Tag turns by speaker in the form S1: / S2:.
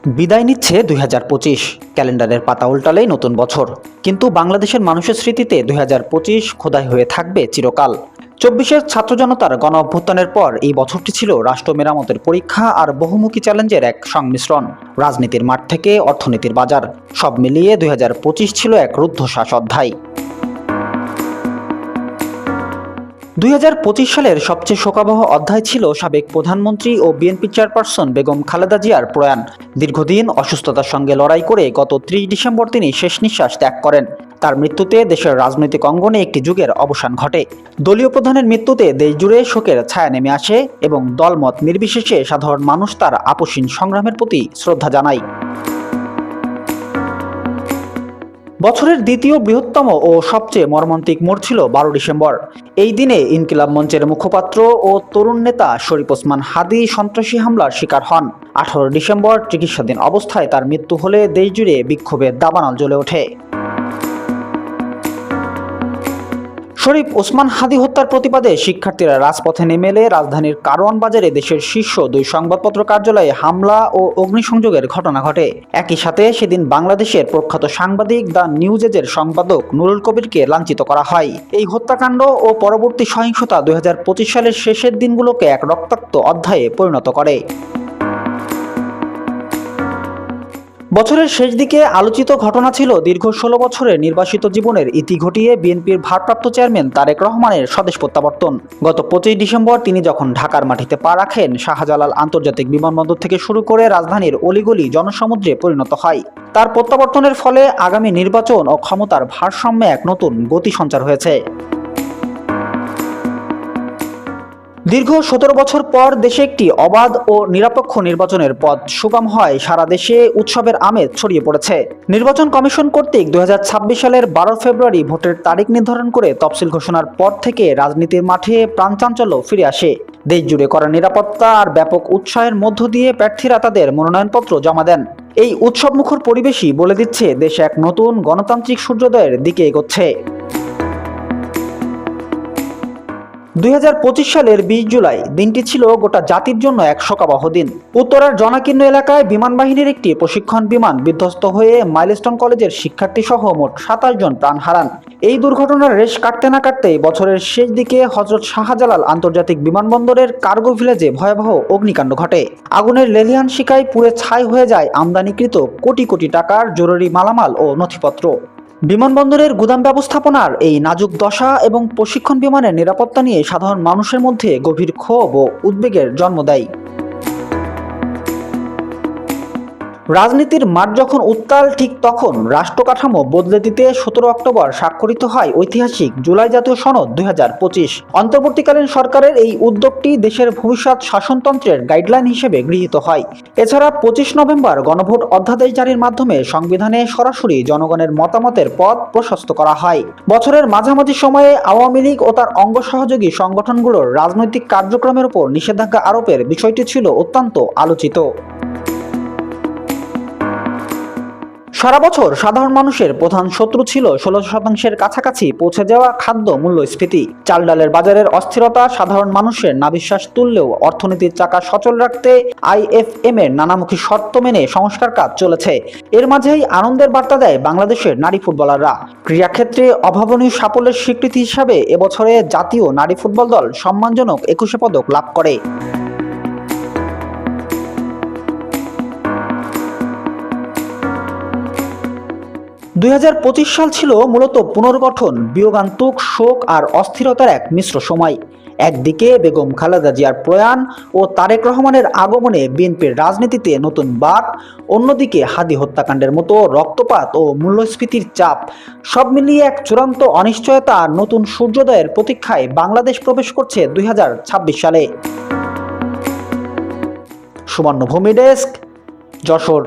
S1: বিদায় নিচ্ছে ২০২৫। ক্যালেন্ডারের পাতা উল্টালেই নতুন বছর, কিন্তু বাংলাদেশের মানুষের স্মৃতিতে ২০২৫ খোদাই হয়ে থাকবে চিরকাল। ২৪-এর ছাত্র জনতার গণ অভ্যুত্থানের পর এই বছরটি ছিল রাষ্ট্র মেরামতের পরীক্ষা আর বহুমুখী চ্যালেঞ্জের এক সংমিশ্রণ। রাজনীতির মাঠ থেকে অর্থনীতির বাজার, সব মিলিয়ে ২০২৫ ছিল এক রুদ্ধশ্বাস অধ্যায়। ২০২৫ সালের সবচেয়ে শোকাবহ অধ্যায় ছিল সাবেক প্রধানমন্ত্রী ও বিএনপি চেয়ারপারসন বেগম খালেদা জিয়ার প্রয়াণ। দীর্ঘদিন অসুস্থতার সঙ্গে লড়াই করে গত ৩০ ডিসেম্বর তিনি শেষ নিঃশ্বাস ত্যাগ করেন। তার মৃত্যুতে দেশের রাজনৈতিক অঙ্গনে একটি যুগের অবসান ঘটে। দলীয় প্রধানের মৃত্যুতে দেশজুড়ে শোকের ছায়া নেমে আসে এবং দলমত নির্বিশেষে সাধারণ মানুষ তার আপসীন সংগ্রামের প্রতি শ্রদ্ধা জানায়। বছরের দ্বিতীয় বৃহত্তম ও সবচেয়ে মর্মান্তিক মোড় ছিল ১২ ডিসেম্বর। এই দিনে ইনকিলাব মঞ্চের মুখপাত্র ও তরুণ নেতা শরীফ ওসমান হাদী সন্ত্রাসী হামলার শিকার হন। ১৮ ডিসেম্বর চিকিৎসাধীন অবস্থায় তার মৃত্যু হলে দেশজুড়ে বিক্ষোভের দাবানল জ্বলে ওঠে। শরীফ ওসমান হাদী হত্যার প্রতিবাদে শিক্ষার্থীরা রাজপথে নেমে এলে রাজধানীর কারওয়ান বাজারে দেশের শীর্ষ দুই সংবাদপত্র কার্যালয়ে হামলা ও অগ্নিসংযোগের ঘটনা ঘটে। একই সাথে সেদিন বাংলাদেশের প্রখ্যাত সাংবাদিক দ্য নিউজ এজের সম্পাদক নুরুল কবিরকে লাঞ্ছিত করা হয়। এই হত্যাকাণ্ড ও পরবর্তী সহিংসতা ২০২৫ সালের শেষের দিনগুলোকে এক রক্তাক্ত অধ্যায়ে পরিণত করে। বছরের শেষ দিকে আলোচিত ঘটনা ছিল দীর্ঘ ১৬ বছরের নির্বাসিত জীবনের ইতি ঘটিয়ে বিএনপির ভারপ্রাপ্ত চেয়ারম্যান তারেক রহমানের স্বদেশ প্রত্যাবর্তন। গত ২৫ ডিসেম্বর তিনি যখন ঢাকার মাটিতে পা রাখেন, শাহজালাল আন্তর্জাতিক বিমানবন্দর থেকে শুরু করে রাজধানীর অলিগলি জনসমুদ্রে পরিণত হয়। তার প্রত্যাবর্তনের ফলে আগামী নির্বাচন ও ক্ষমতার ভারসাম্যে এক নতুন গতি সঞ্চার হয়েছে। দীর্ঘ ১৭ বছর পর দেশে একটি অবাধ ও নিরপেক্ষ নির্বাচনের পথ সুগম হয়। সারা দেশে উৎসবের আমেজ ছড়িয়ে পড়েছে। নির্বাচন কমিশন কর্তৃক ২০২৬ সালের ১২ ফেব্রুয়ারি ভোটের তারিখ নির্ধারণ করে তফসিল ঘোষণার পর থেকে রাজনীতির মাঠে প্রাণচাঞ্চল্য ফিরে আসে। দেশ জুড়ে করা নিরাপত্তা আর ব্যাপক উৎসাহের মধ্য দিয়ে প্রার্থীরা তাদের মনোনয়নপত্র জমা দেন। এই উৎসবমুখর পরিবেশই বলে দিচ্ছে দেশ এক নতুন গণতান্ত্রিক সূর্যোদয়ের দিকে এগোচ্ছে। ২০২৫ সালের ২০ জুলাই দিনটি ছিল গোটা জাতির জন্য এক শোকাবহ দিন। উত্তরার জনাকীর্ণ এলাকায় বিমান বাহিনীর একটি প্রশিক্ষণ বিমান বিধ্বস্ত হয়ে মাইলস্টোন কলেজের শিক্ষার্থী সহ মোট ২৭ জন প্রাণ হারান। এই দুর্ঘটনার রেশ কাটতে না কাটতেই বছরের শেষ দিকে হযরত শাহজালাল আন্তর্জাতিক বিমানবন্দরের কার্গো ভিলেজে ভয়াবহ অগ্নিকাণ্ড ঘটে। আগুনের লেলিহান শিখায় পুড়ে ছাই হয়ে যায় আমদানিকৃত কোটি কোটি টাকার জরুরি মালামাল ও নথিপত্র। বিমানবন্দরের গুদাম ব্যবস্থাপনার এই নাজুক দশা এবং প্রশিক্ষণ বিমানের নিরাপত্তা নিয়ে সাধারণ মানুষের মধ্যে গভীর ক্ষোভ ও উদ্বেগের জন্ম দেয়। রাজনীতির মাঠ যখন উত্তাল, ঠিক তখন রাষ্ট্র কাঠামো বদলে দিতে ১৭ অক্টোবর স্বাক্ষরিত হয় ঐতিহাসিক জুলাই জাতীয় সনদ ২০২৫। অন্তর্বর্তীকালীন সরকারের এই উদ্যোগটি দেশের ভবিষ্যৎ শাসনতন্ত্রের গাইডলাইন হিসেবে গৃহীত হয়। এছাড়া ২৫ নভেম্বর গণভোট অধ্যাদেশ জারির মাধ্যমে সংবিধানে সরাসরি জনগণের মতামতের পথ প্রশস্ত করা হয়। বছরের মাঝামাঝি সময়ে আওয়ামী লীগ ও তার অঙ্গ সহযোগী সংগঠনগুলোর রাজনৈতিক কার্যক্রমের উপর নিষেধাজ্ঞা আরোপের বিষয়টি ছিল অত্যন্ত আলোচিত। সারা বছর সাধারণ মানুষের প্রধান শত্রু ছিল ১৬% কাছাকাছি পৌঁছে যাওয়া খাদ্য মূল্যস্ফীতি। চাল ডালের বাজারের অস্থিরতা সাধারণ মানুষের নাভিশ্বাস তুললেও অর্থনীতির চাকা সচল রাখতে আইএফএম এর নানামুখী শর্ত মেনে সংস্কার কাজ চলেছে। এর মাঝেই আনন্দের বার্তা দেয় বাংলাদেশের নারী ফুটবলাররা। ক্রীড়াক্ষেত্রে অভাবনীয় সাফল্যের স্বীকৃতি হিসাবে এবছরে জাতীয় নারী ফুটবল দল সম্মানজনক ২১ পদক লাভ করে। ২০২৫ সাল ছিল মূলত পুনর্গঠন, বিয়োগান্তক, শোক আর অস্থিরতার এক মিশ্র সময়। একদিকে বেগম খালেদা জিয়ার প্রয়াণ ও তারেক রহমানের আগমনে বিএনপির রাজনীতিতে নতুন বাঁক, অন্যদিকে হাদী হত্যাকাণ্ডের মতো রক্তপাত ও মূল্যস্ফীতির চাপ। সব মিলিয়ে এক চূড়ান্ত অনিশ্চয়তা আর নতুন সূর্যোদয়ের প্রতীক্ষায় বাংলাদেশ প্রবেশ করছে ২০২৬ সালে। সুবর্ণভূমি ডেস্ক, যশোর।